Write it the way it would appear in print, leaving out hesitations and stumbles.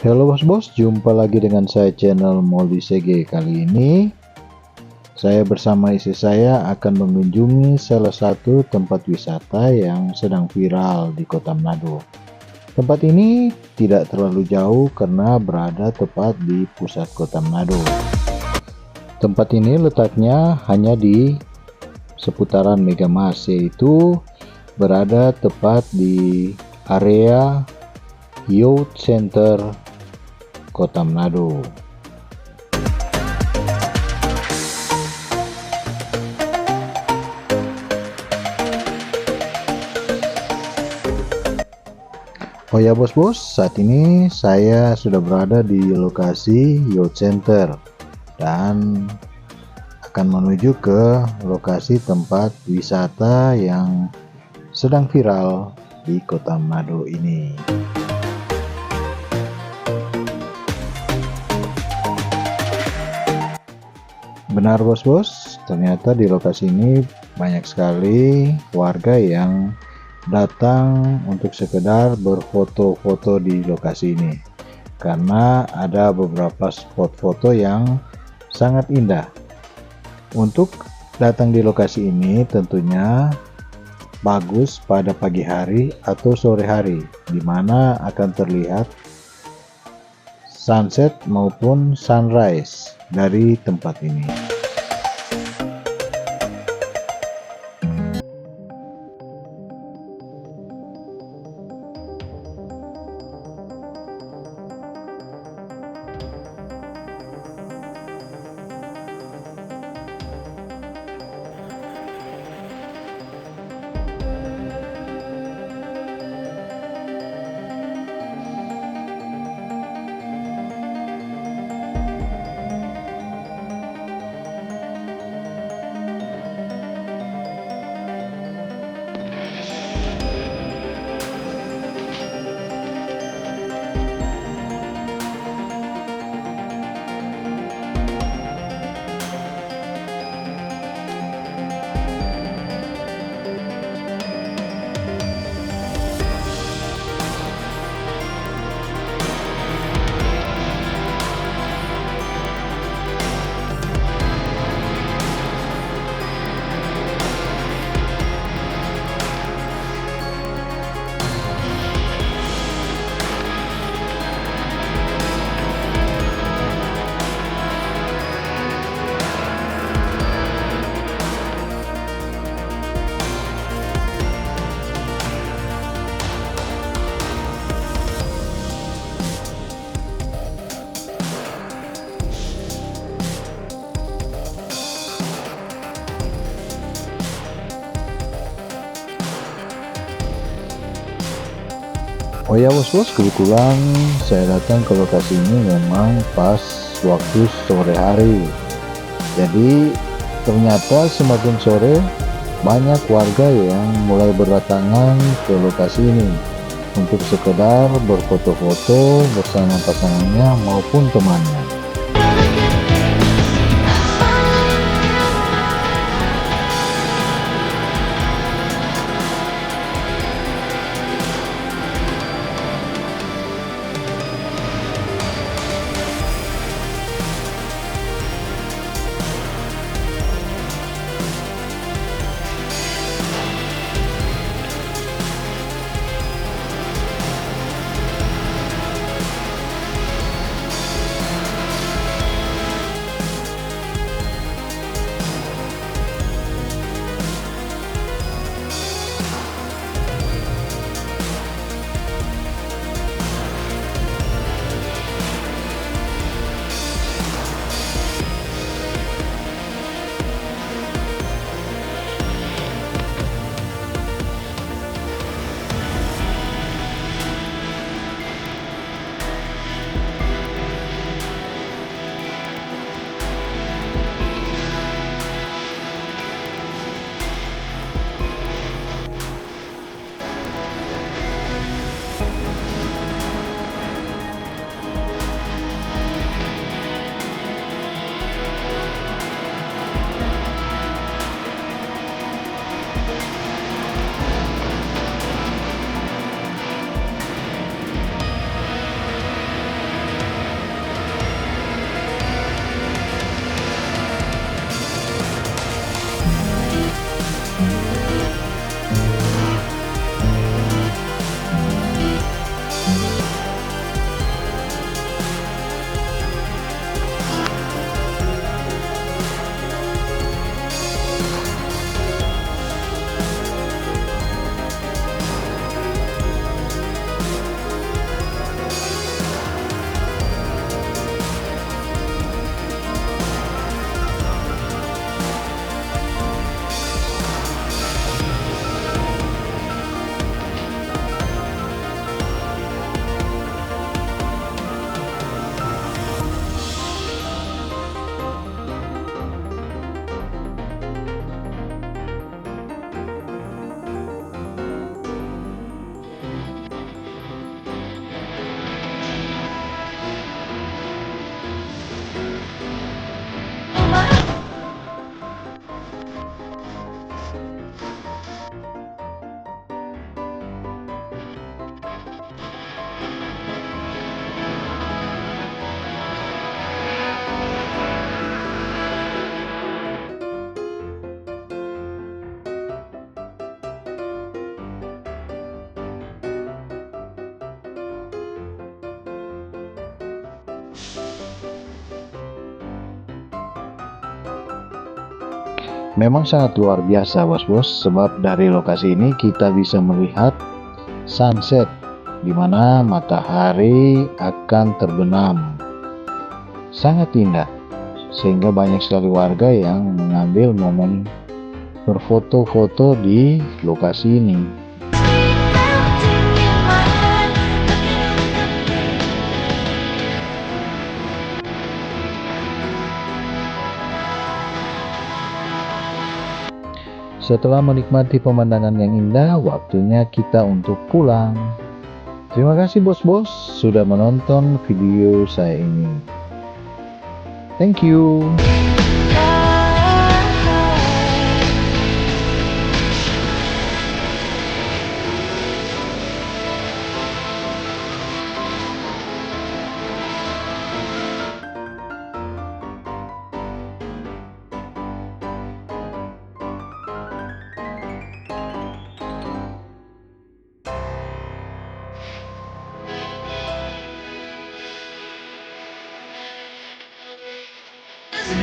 Halo bos-bos, jumpa lagi dengan saya channel Molly CG. Kali ini saya bersama istri saya akan mengunjungi salah satu tempat wisata yang sedang viral di Kota Manado. Tempat ini tidak terlalu jauh karena berada tepat di pusat Kota Manado. Tempat ini letaknya hanya di seputaran Megamas, yaitu berada tepat di area Youth Center Kota Manado. Oh ya bos-bos, saat ini saya sudah berada di lokasi Youth Center dan akan menuju ke lokasi tempat wisata yang sedang viral di Kota Manado ini. Benar bos-bos, ternyata di lokasi ini banyak sekali warga yang datang untuk sekedar berfoto-foto di lokasi ini karena ada beberapa spot foto yang sangat indah. Untuk datang di lokasi ini tentunya bagus pada pagi hari atau sore hari, di mana akan terlihat sunset maupun sunrise dari tempat ini. Oh ya bos-bos, kebetulan saya datang ke lokasi ini memang pas waktu sore hari. Jadi ternyata semakin sore banyak warga yang mulai berdatangan ke lokasi ini untuk sekedar berfoto-foto bersama pasangannya maupun temannya. Memang sangat luar biasa bos-bos, sebab dari lokasi ini kita bisa melihat sunset, di mana matahari akan terbenam. Sangat indah, sehingga banyak sekali warga yang mengambil momen berfoto-foto di lokasi ini. Setelah menikmati pemandangan yang indah, waktunya kita untuk pulang. Terima kasih bos-bos sudah menonton video saya ini. Thank you.